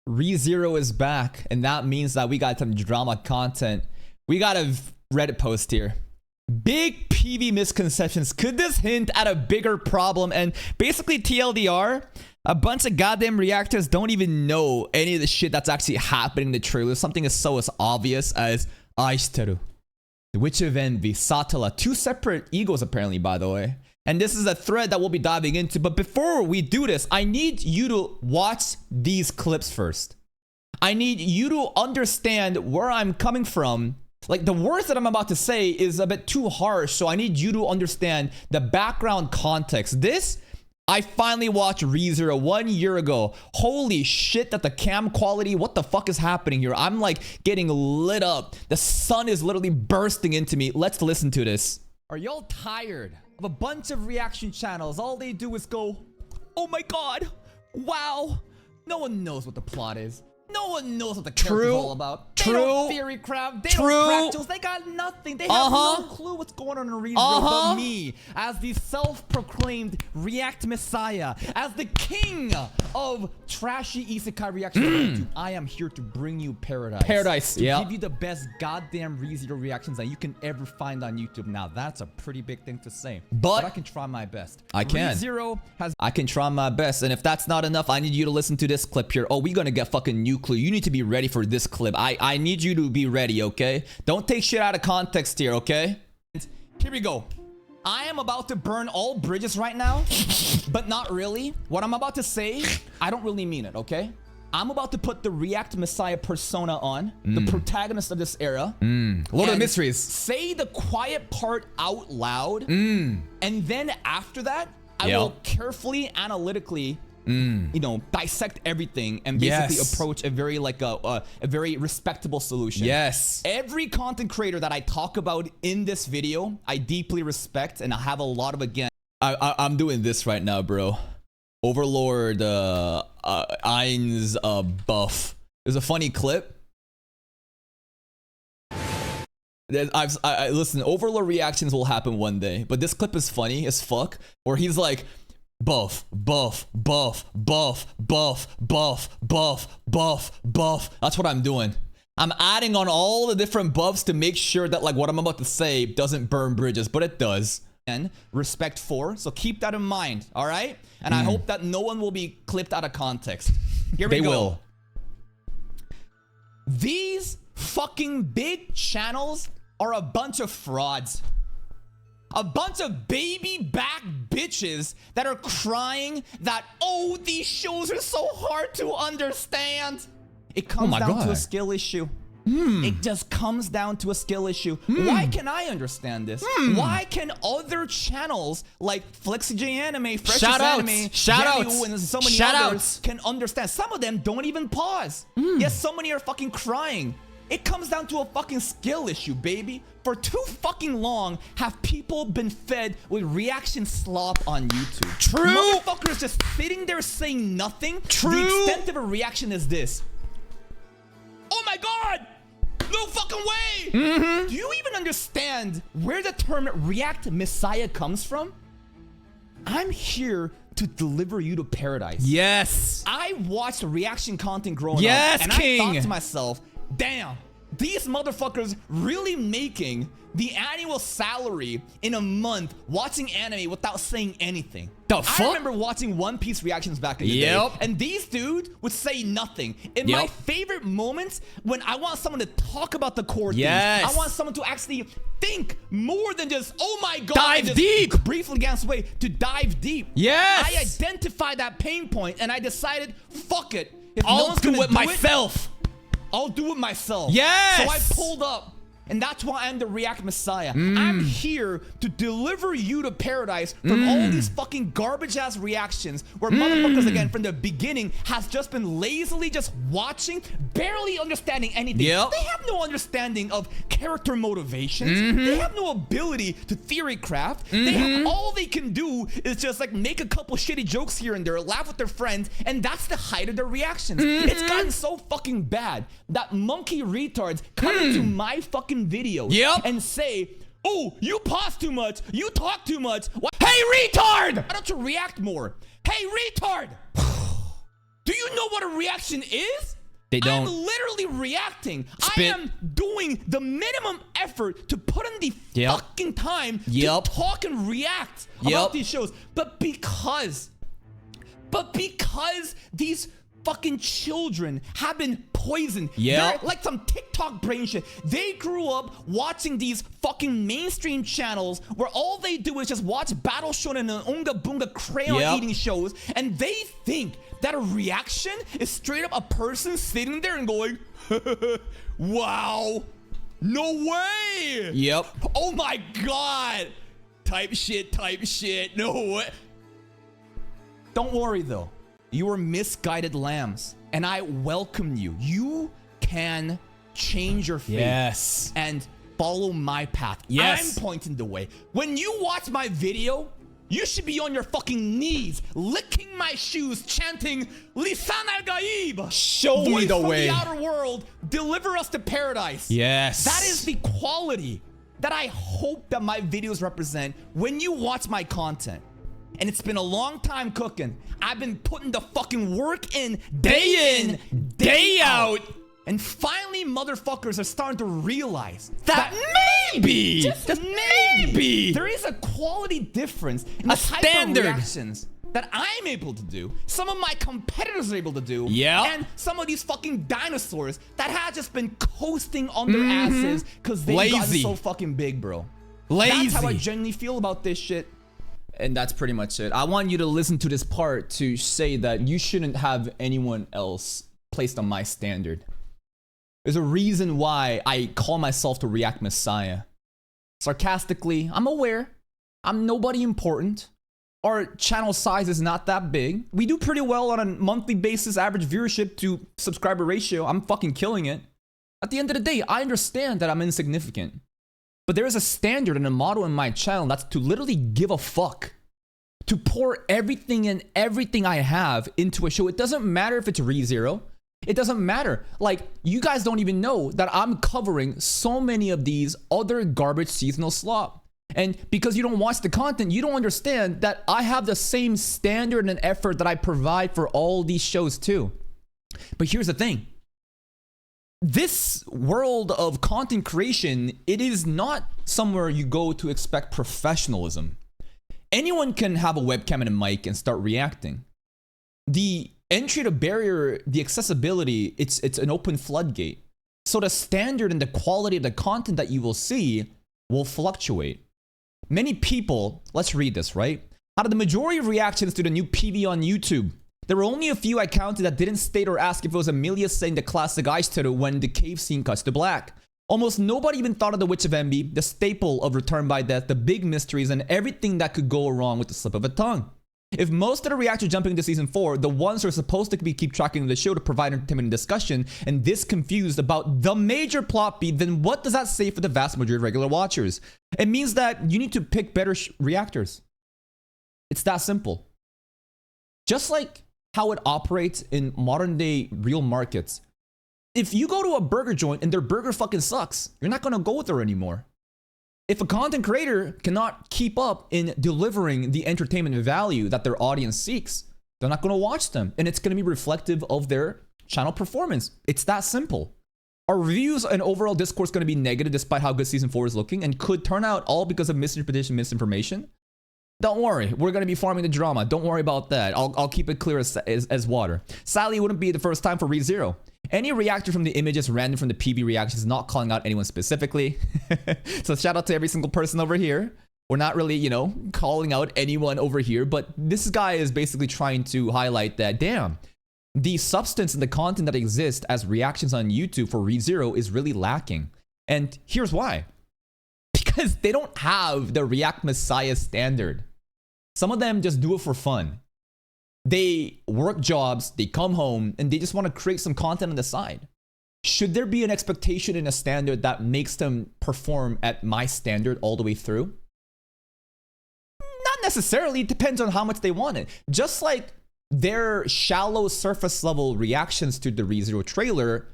ReZero is back, and that means that we got some drama content. We got a Reddit post here. Big PV misconceptions. Could this hint at a bigger problem? And basically TLDR, a bunch of goddamn reactors don't even know any of the shit that's actually happening in the trailer. Something as obvious as Aishiteru, the Witch of Envy, Satala. Two separate egos apparently, by the way. And this is a thread that we'll be diving into. But before we do this, I need you to watch these clips first. I need you to understand where I'm coming from. Like, the words that I'm about to say is a bit too harsh, so I need you to understand the background context. This, I finally watched ReZero 1 year ago. Holy shit, that the cam quality, what the fuck is happening here? I'm like getting lit up. The sun is literally bursting into me. Let's listen to this. Are y'all tired of a bunch of reaction channels? All they do is go, oh my god, wow. No one knows what the plot is. No one knows what the character's all about. They don't theory craft. They don't crack jokes. They got nothing. They have no clue what's going on in ReZero. But me, as the self-proclaimed React Messiah, as the king of trashy isekai reaction, I am here to bring you paradise. To give you the best goddamn ReZero reactions that you can ever find on YouTube. Now, that's a pretty big thing to say. But I can try my best. I can try my best. And if that's not enough, I need you to listen to this clip here. Oh, we're gonna get fucking new clue. You need to be ready for this clip. I need you to be ready, okay? Don't take shit out of context here, okay? Here we go. I am about to burn all bridges right now, but not really. What I'm about to say, I don't really mean it, okay? I'm about to put the React Messiah persona on, the protagonist of this era. Lord of the Mysteries. Say the quiet part out loud, and then after that, I will carefully, analytically, you know, dissect everything and basically approach a very a very respectable solution. Yes. Every content creator that I talk about in this video, I deeply respect, and I have a lot of, again, I'm doing this right now, bro. Overlord Ain's buff. There's a funny clip. Listen, Overlord reactions will happen one day, but this clip is funny as fuck, where he's like, buff, buff, buff, buff, buff, buff, buff, buff, buff. That's what I'm doing. I'm adding on all the different buffs to make sure that, like, what I'm about to say doesn't burn bridges, but it does. And respect for, so keep that in mind, all right? And I hope that no one will be clipped out of context. Here we go. They will. These fucking big channels are a bunch of frauds. A bunch of baby back bitches that are crying that, oh, these shows are so hard to understand. It comes down to a skill issue. It just comes down to a skill issue. Why can I understand this? Why can other channels like FlexiJ Anime, Freshest Anime, Janu, and so many others can understand? Some of them don't even pause. Yes, so many are fucking crying. It comes down to a fucking skill issue, baby. For too fucking long have people been fed with reaction slop on YouTube. True. Motherfuckers just sitting there saying nothing. True. The extent of a reaction is this. Oh my god! No fucking way! Do you even understand where the term React Messiah comes from? I'm here to deliver you to paradise. Yes. I watched reaction content growing up, and I thought to myself, damn, these motherfuckers really making the annual salary in a month watching anime without saying anything. The fuck? I remember watching One Piece reactions back in the day, and these dudes would say nothing. In my favorite moments, when I want someone to talk about the core things, I want someone to actually think more than just, oh my god, dive deep. Briefly glance away to dive deep. Yes. I identified that pain point, and I decided, fuck it. If I'll do it myself. I'll do it myself. Yes. So I pulled up. And that's why I'm the React Messiah. I'm here to deliver you to paradise from all these fucking garbage-ass reactions where motherfuckers, again, from the beginning, has just been lazily just watching, barely understanding anything. They have no understanding of character motivations. They have no ability to theory craft. They have, all they can do is just, like, make a couple shitty jokes here and there, laugh with their friends, and that's the height of their reactions. It's gotten so fucking bad that monkey retards come into my fucking videos and say, oh, you pause too much, you talk too much. Hey, retard! Why don't you react more? Hey, retard! Do you know what a reaction is? They don't. I'm literally reacting. Spit. I am doing the minimum effort to put in the fucking time to talk and react about these shows. But because these fucking children have been poisoned. They're like some TikTok brain shit. They grew up watching these fucking mainstream channels where all they do is just watch Battle Shonen and Unga Bunga crayon eating shows, and they think that a reaction is straight up a person sitting there and going, wow, no way. Oh my god. Type shit, no way. Don't worry though. You are misguided lambs, and I welcome you. You can change your fate and follow my path. I'm pointing the way. When you watch my video, you should be on your fucking knees, licking my shoes, chanting, Lisan al-Gaib. Show me the way. From the outer world, deliver us to paradise. That is the quality that I hope that my videos represent when you watch my content. And it's been a long time cooking. I've been putting the fucking work in, day out. And finally, motherfuckers are starting to realize that maybe, just maybe, there is a quality difference in the type of reactions that I'm able to do, some of my competitors are able to do, and some of these fucking dinosaurs that have just been coasting on their asses because they've gotten so fucking big, bro. That's how I genuinely feel about this shit. And that's pretty much it. I want you to listen to this part to say that you shouldn't have anyone else placed on my standard. There's a reason why I call myself the React Messiah. Sarcastically, I'm aware. I'm nobody important. Our channel size is not that big. We do pretty well on a monthly basis, average viewership to subscriber ratio. I'm fucking killing it. At the end of the day, I understand that I'm insignificant. But there is a standard and a motto in my channel that's to literally give a fuck. To pour everything and everything I have into a show. It doesn't matter if it's ReZero. It doesn't matter. Like, you guys don't even know that I'm covering so many of these other garbage seasonal slop. And because you don't watch the content, you don't understand that I have the same standard and effort that I provide for all these shows too. But here's the thing. This world of content creation, it is not somewhere you go to expect professionalism. Anyone can have a webcam and a mic and start reacting. The entry to barrier, the accessibility, it's an open floodgate. So the standard and the quality of the content that you will see will fluctuate. Many people, let's read this, right? Out of the majority of reactions to the new PV on YouTube, there were only a few I counted that didn't state or ask if it was Amelia saying the classic ice turtle when the cave scene cuts to black. Almost nobody even thought of the Witch of Envy, the staple of Return by Death, the big mysteries, and everything that could go wrong with the slip of a tongue. If most of the reactors jumping into season 4, the ones who are supposed to keep tracking the show to provide entertainment and discussion, and this confused about the major plot beat, then what does that say for the vast majority of regular watchers? It means that you need to pick better reactors. It's that simple. Just like how it operates in modern day real markets. If you go to a burger joint and their burger fucking sucks, you're not gonna go there anymore. If a content creator cannot keep up in delivering the entertainment value that their audience seeks, they're not gonna watch them, and it's gonna be reflective of their channel performance. It's that simple. Our reviews and overall discourse gonna be negative despite how good season 4 is looking, and could turn out all because of misinterpretation, misinformation. Don't worry, we're gonna be farming the drama. Don't worry about that. I'll keep it clear as water. Sadly, it wouldn't be the first time for ReZero. Any reactor from the images random from the PV reactions, not calling out anyone specifically. So shout out to every single person over here. We're not really, you know, calling out anyone over here, but this guy is basically trying to highlight that, damn, the substance and the content that exists as reactions on YouTube for ReZero is really lacking. And here's why. Because they don't have the React Messiah standard. Some of them just do it for fun. They work jobs, they come home, and they just want to create some content on the side. Should there be an expectation and a standard that makes them perform at my standard all the way through? Not necessarily. It depends on how much they want it. Just like their shallow surface level reactions to the ReZero trailer,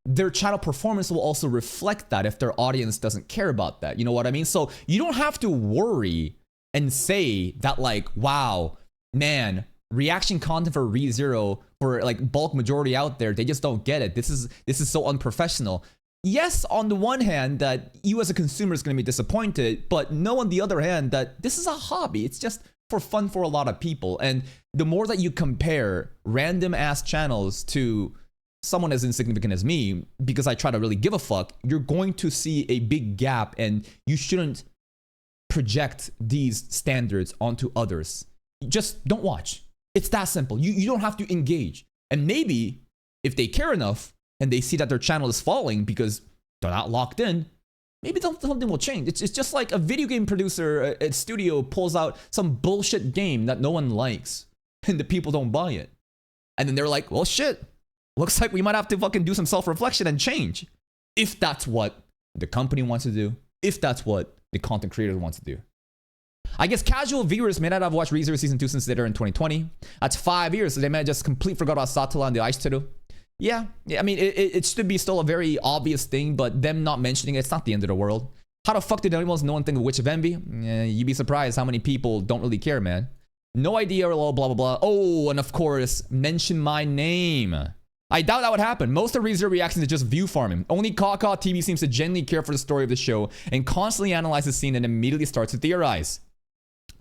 their channel performance will also reflect that if their audience doesn't care about that. You know what I mean? So you don't have to worry and say that like, wow, man, reaction content for ReZero, for like bulk majority out there, they just don't get it. This is so unprofessional. Yes, on the one hand, that you as a consumer is going to be disappointed, but no, on the other hand, that this is a hobby. It's just for fun for a lot of people. And the more that you compare random ass channels to someone as insignificant as me, because I try to really give a fuck, you're going to see a big gap, and you shouldn't project these standards onto others. Just don't watch. It's that simple. You don't have to engage. And maybe if they care enough and they see that their channel is falling because they're not locked in, maybe something will change. It's just like a video game producer at studio pulls out some bullshit game that no one likes and the people don't buy it. And then they're like, well, shit, looks like we might have to fucking do some self-reflection and change. If that's what the company wants to do, if that's what the content creator wants to do. I guess casual viewers may not have watched ReZero Season 2 since they were in 2020. That's 5 years, so they may have just completely forgot about Satala and the Ice Turtle. Yeah, I mean, it should be still a very obvious thing, but them not mentioning it's not the end of the world. How the fuck did anyone no one think of Witch of Envy? You'd be surprised how many people don't really care, man. No idea, or blah, blah, blah. Oh, and of course, mention my name. I doubt that would happen. Most of ReZero reactions are just view farming. Only Kaka TV seems to genuinely care for the story of the show and constantly analyze the scene and immediately starts to theorize.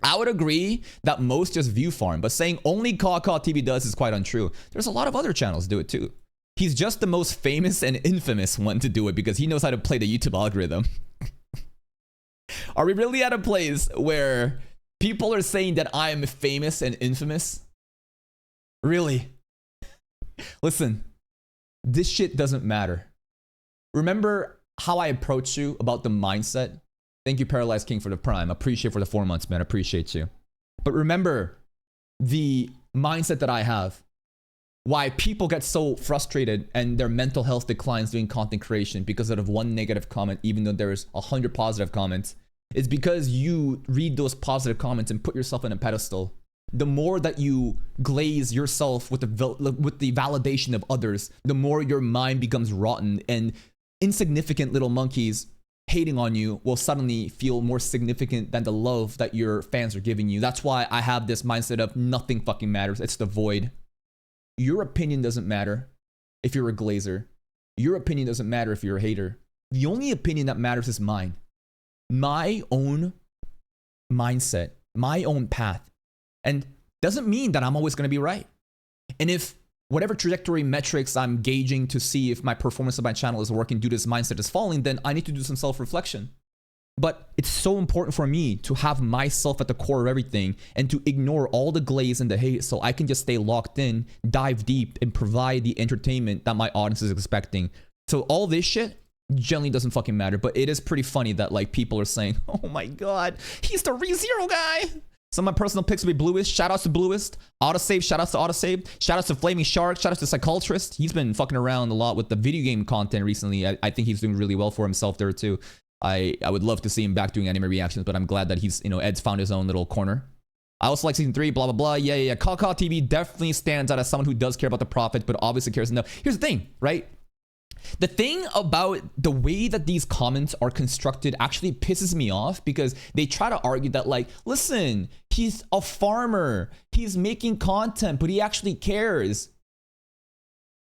I would agree that most just view farm, but saying only Kaka TV does is quite untrue. There's a lot of other channels do it too. He's just the most famous and infamous one to do it because he knows how to play the YouTube algorithm. Are we really at a place where people are saying that I am famous and infamous? Really? Listen, this shit doesn't matter. Remember how I approached you about the mindset? Thank you, Paralyzed King, for the Prime. Appreciate for the 4 months, man. Appreciate you. But remember the mindset that I have. Why people get so frustrated and their mental health declines doing content creation because of one negative comment, even though there's 100 positive comments. It's because you read those positive comments and put yourself on a pedestal. The more that you glaze yourself with the validation of others, the more your mind becomes rotten, and insignificant little monkeys hating on you will suddenly feel more significant than the love that your fans are giving you. That's why I have this mindset of nothing fucking matters. It's the void. Your opinion doesn't matter if you're a glazer. Your opinion doesn't matter if you're a hater. The only opinion that matters is mine. My own mindset, my own path. And doesn't mean that I'm always going to be right. And if whatever trajectory metrics I'm gauging to see if my performance of my channel is working due to this mindset is falling, then I need to do some self-reflection. But it's so important for me to have myself at the core of everything and to ignore all the glaze and the hate so I can just stay locked in, dive deep, and provide the entertainment that my audience is expecting. So all this shit generally doesn't fucking matter, but it is pretty funny that like people are saying, oh my god, he's the ReZero guy. Some of my personal picks will be Bluist. Shout outs to Bluist. Autosave. Shout outs to Autosave. Shout outs to Flaming Shark. Shout outs to Psychologist. He's been fucking around a lot with the video game content recently. I think he's doing really well for himself there too. I would love to see him back doing anime reactions, but I'm glad that he's, Ed's found his own little corner. I also like Season 3, blah, blah, blah. Yeah. Kaka TV definitely stands out as someone who does care about the profit, but obviously cares enough. Here's the thing, right? The thing about the way that these comments are constructed actually pisses me off because they try to argue that like, listen, he's a farmer. He's making content, but he actually cares.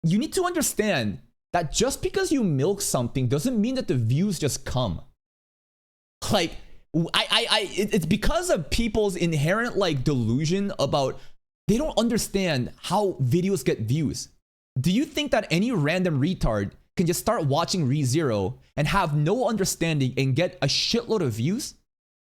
You need to understand that just because you milk something doesn't mean that the views just come. Like, it's because of people's inherent like delusion about they don't understand how videos get views. Do you think that any random retard can just start watching ReZero and have no understanding and get a shitload of views?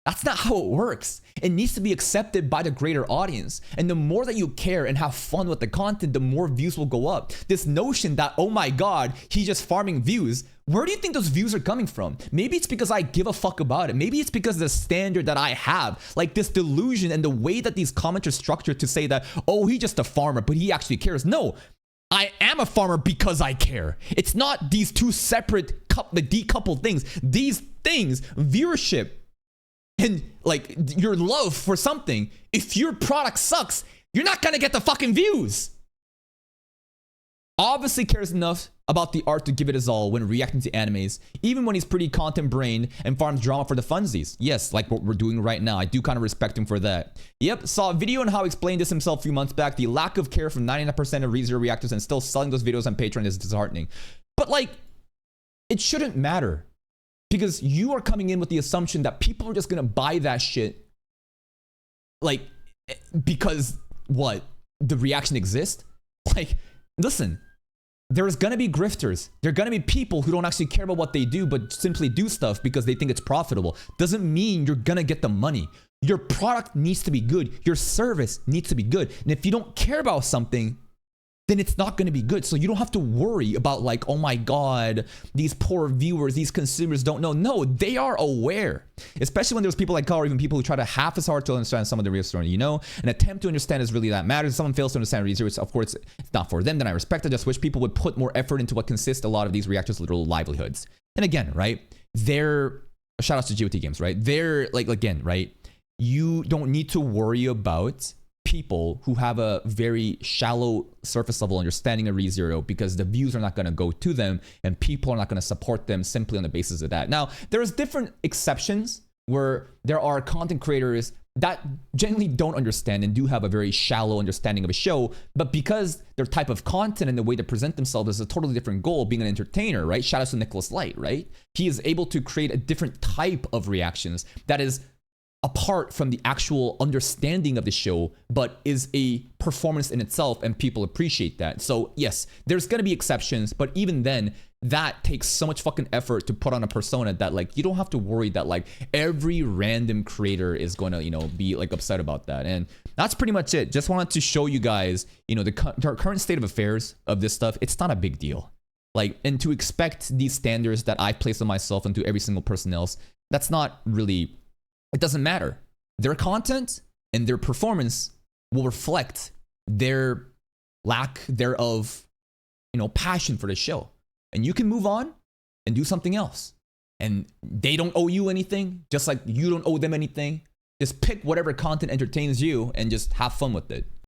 That's not how it works. It needs to be accepted by the greater audience. And the more that you care and have fun with the content, the more views will go up. This notion that, oh my god, he's just farming views. Where do you think those views are coming from? Maybe it's because I give a fuck about it. Maybe it's because of the standard that I have. Like this delusion and the way that these comments are structured to say that, oh, he's just a farmer, but he actually cares. No, I am a farmer because I care. It's not these two separate, decoupled things. These things, viewership, and like your love for something, if your product sucks, you're not gonna get the fucking views. obviously cares enough about the art to give it his all when reacting to animes, even when he's pretty content brained and farms drama for the funsies. Yes, like what we're doing right now. I do kind of respect him for that. Yep, saw a video on how he explained this himself a few months back. The lack of care from 99% of ReZero reactors and still selling those videos on Patreon is disheartening. But like, it shouldn't matter, because you are coming in with the assumption that people are just gonna buy that shit, like, because what? The reaction exists? Like, listen, there's gonna be grifters. There are gonna be people who don't actually care about what they do, but simply do stuff because they think it's profitable. Doesn't mean you're gonna get the money. Your product needs to be good. Your service needs to be good. And if you don't care about something, then it's not going to be good. So you don't have to worry about like, oh my God, these poor viewers, these consumers don't know. No, they are aware. Especially when there's people like Carl, or even people who try to half as hard to understand some of the real story. You know, an attempt to understand is really that matters. If someone fails to understand research, of course, it's not for them. Then I respect it. I just wish people would put more effort into what consists a lot of these reactors' literal livelihoods. And again, right, they're, shout outs to GOT Games, right? They're like, again, right, you don't need to worry about people who have a very shallow surface level understanding of ReZero, because the views are not going to go to them and people are not going to support them simply on the basis of that. Now, there's different exceptions where there are content creators that generally don't understand and do have a very shallow understanding of a show, but because their type of content and the way they present themselves is a totally different goal, being an entertainer, right? Shout out to Nicholas Light, right? He is able to create a different type of reactions that is apart from the actual understanding of the show, but is a performance in itself, and people appreciate that. So yes, there's gonna be exceptions, but even then, that takes so much fucking effort to put on a persona that like, you don't have to worry that like every random creator is gonna, you know, be like upset about that. And that's pretty much it. Just wanted to show you guys, you know, the current state of affairs of this stuff. It's not a big deal. Like, and to expect these standards that I place on myself and to every single person else, that's not really, it doesn't matter. Their content and their performance will reflect their lack thereof, you know, passion for the show. And you can move on and do something else. And they don't owe you anything, just like you don't owe them anything. Just pick whatever content entertains you and just have fun with it.